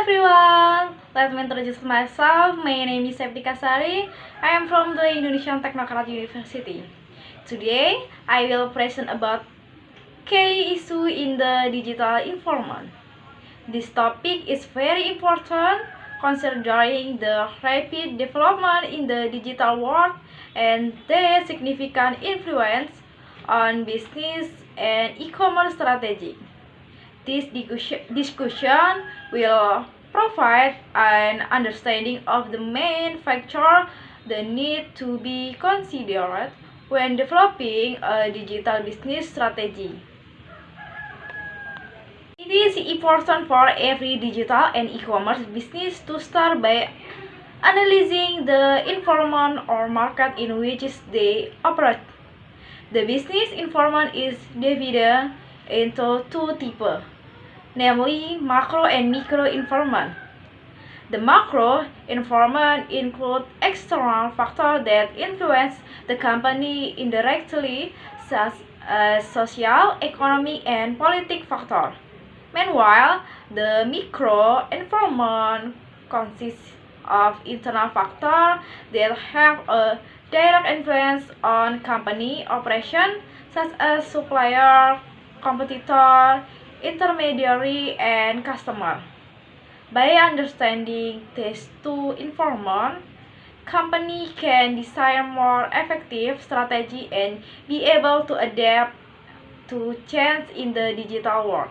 everyone, let me introduce myself. My name is Septika Sari. I am from the Indonesian Technocrat University. Today, I will present about key issue in the digital environment. This topic is very important considering the rapid development in the digital world and their significant influence on business and e-commerce strategy. This discussion will provide an understanding of the main factors that need to be considered when developing a digital business strategy. It is important for every digital and e-commerce business to start by analyzing the environment or market in which they operate. The business environment is divided into two types, namely macro and micro environment. The macro environment includes external factors that influence the company indirectly, such as social, economic, and political factors. Meanwhile, the micro environment consists of internal factors that have a direct influence on company operation, such as supplier, competitor, intermediary, and customer. By understanding these two environments, company can design more effective strategy and be able to adapt to change in the digital world.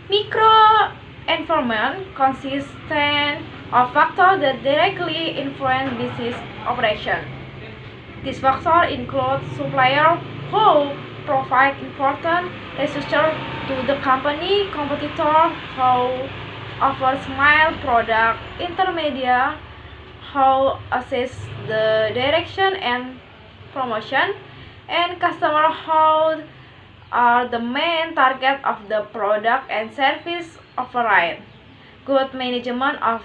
Micro environment consists of factors that directly influence business operation. These factors include suppliers who provide important resources to the company, competitors who offer mild product, intermediate who assist the direction and promotion, and customers who are the main target of the product and service offered. Good management of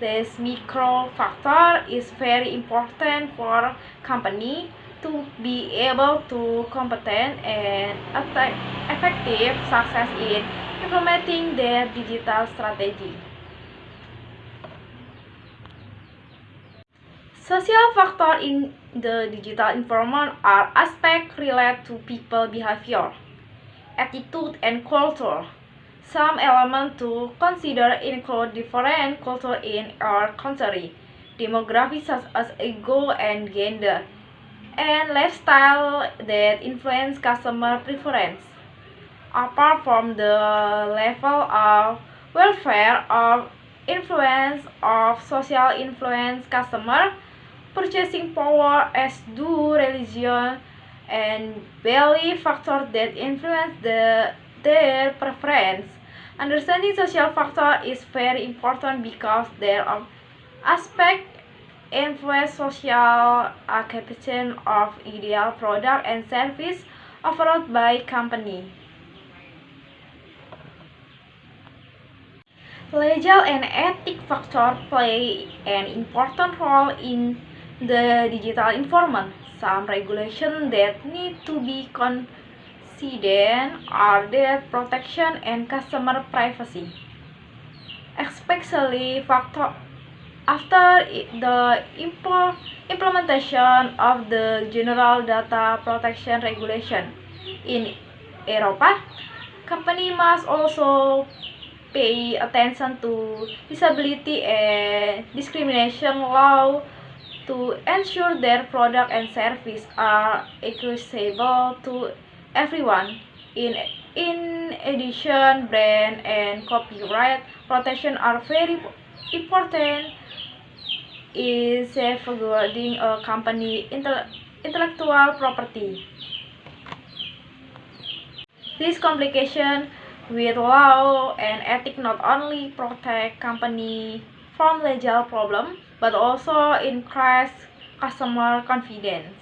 this micro factor is very important for company to be able to competent and effective success in implementing their digital strategy. Social factors in the digital environment are aspects related to people behavior, attitude, and culture. Some elements to consider include different cultures in our country, demographics such as age and gender, and lifestyle that influence customer preference. Apart from the level of welfare or influence of social influence customer, purchasing power as do religion and belief factors that influence their preference. Understanding social factors is very important because their aspect influence social acceptance of ideal product and service offered by company. Legal and ethic factors play an important role in the digital environment. Some regulations that need to be considered are data protection and customer privacy, especially after the implementation of the General Data Protection Regulation in Europe. Company must also pay attention to disability and discrimination law to ensure their product and service are accessible to everyone. In addition, brand and copyright protection are very important in safeguarding a company intellectual property. This complication with law and ethics not only protect company from legal problems but also increase customer confidence.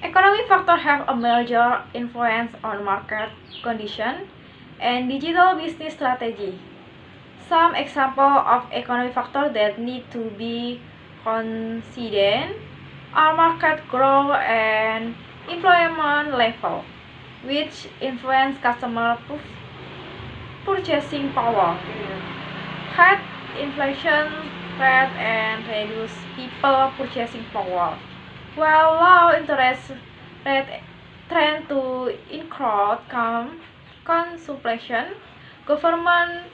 Economic factors have a major influence on market conditions and digital business strategy. Some examples of economic factors that need to be considered are market growth and employment level. which influence customer purchasing power. High inflation rate and reduce people purchasing power, while low interest rate trend to encourage consumption. Government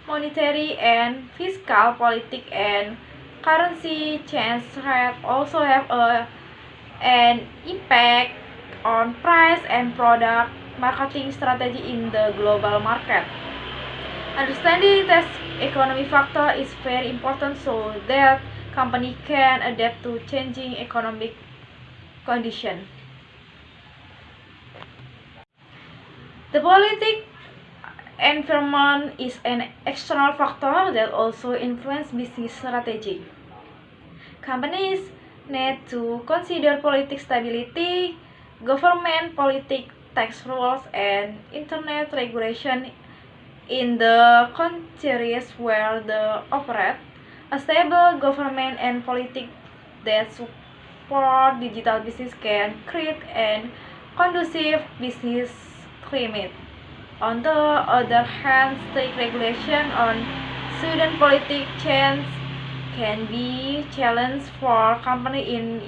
monetary and fiscal politic and currency change rate also have an impact on price and product marketing strategy in the global market. Understanding this economic factor is very important so that company can adapt to changing economic conditions. The politic environment is an external factor that also influences business strategy. Companies need to consider political stability, government politic, tax rules, and internet regulation in the countries where they operate. A stable government and politics that support digital business can create an conducive business climate. On the other hand, strict regulation on student politics change can be challenge for companies in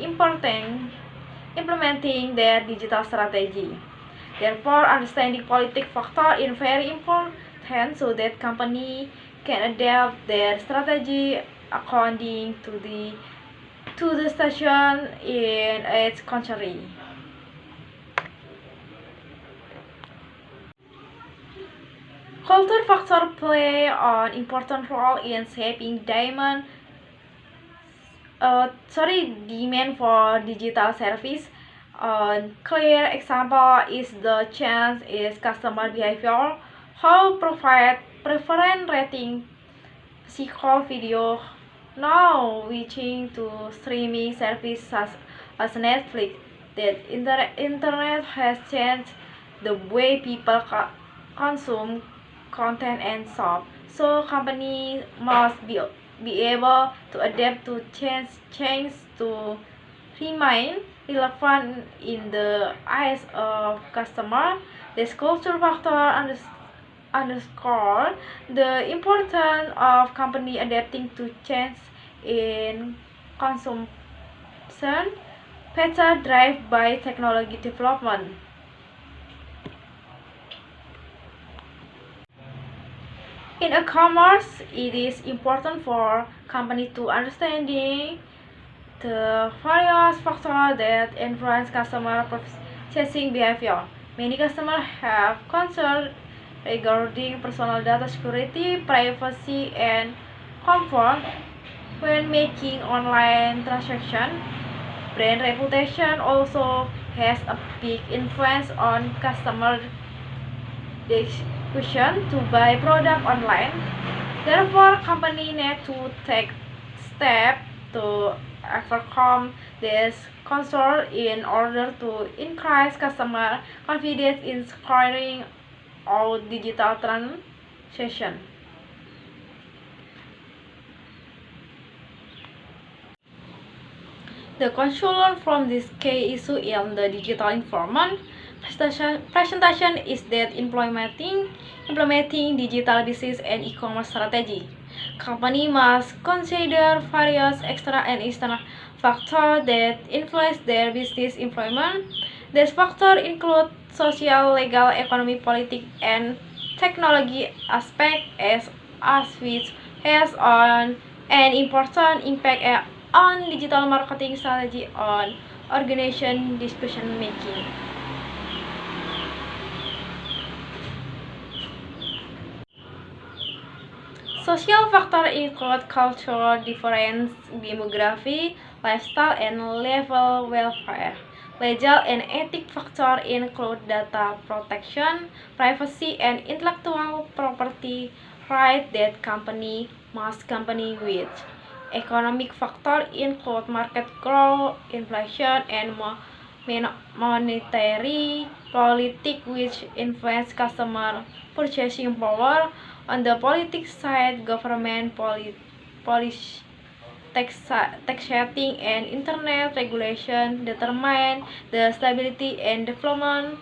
implementing their digital strategy. Therefore, understanding political factor is very important so that company can adapt their strategy according to the situation in its country. Culture factor play an important role in shaping demand for digital service. A clear example is the change in customer behavior. How provide preference rating, psycho video, now switching to streaming services such as Netflix. That internet has changed the way people consume content and shop. So companies must be able to adapt to change to remain relevant in the eyes of customer. This culture factor underscore the importance of company adapting to change in consumption pattern driven by technology development. In e-commerce, it is important for company to understanding the various factors that influence customer purchasing behavior. Many customers have concerns regarding personal data security, privacy, and comfort when making online transactions. Brand reputation also has a big influence on customer decision to buy product online. Therefore, company need to take steps to overcome this concern in order to increase customer confidence in carrying out digital transaction. The conclusion from this key issue in the digital environment presentation is that implementing digital business and e-commerce strategy. Company must consider various external and internal factors that influence their business environment. These factors include social, legal, economic, political, and technology aspects as which has an important impact on digital marketing strategy on organization decision making. Social factors include cultural difference, demography, lifestyle, and level welfare. Legal and ethic factors include data protection, privacy, and intellectual property rights that company must comply with. Economic factors include market growth, inflation, and monetary politics which influence customer purchasing power. On the politics side, government policy, taxation, and internet regulation determine the stability and development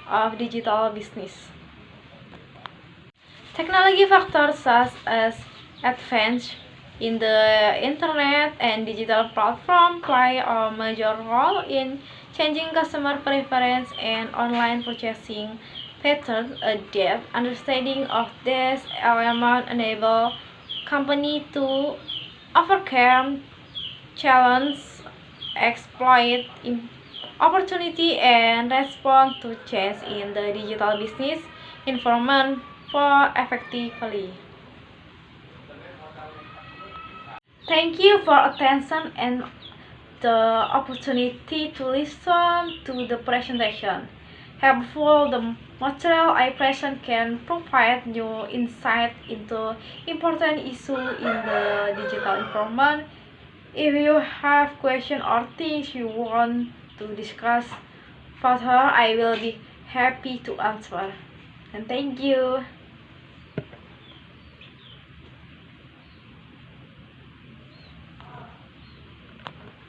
of digital business. Technology factors such as advance in the internet and digital platform play a major role in changing customer preference and online purchasing patterns. A depth understanding of these elements enable company to overcome challenge, exploit opportunity, and respond to change in the digital business environment for effectively. Thank you for attention and the opportunity to listen to the presentation. Helpful, the material I present can provide new insight into important issues in the digital environment. If you have questions or things you want to discuss further, I will be happy to answer. And thank you.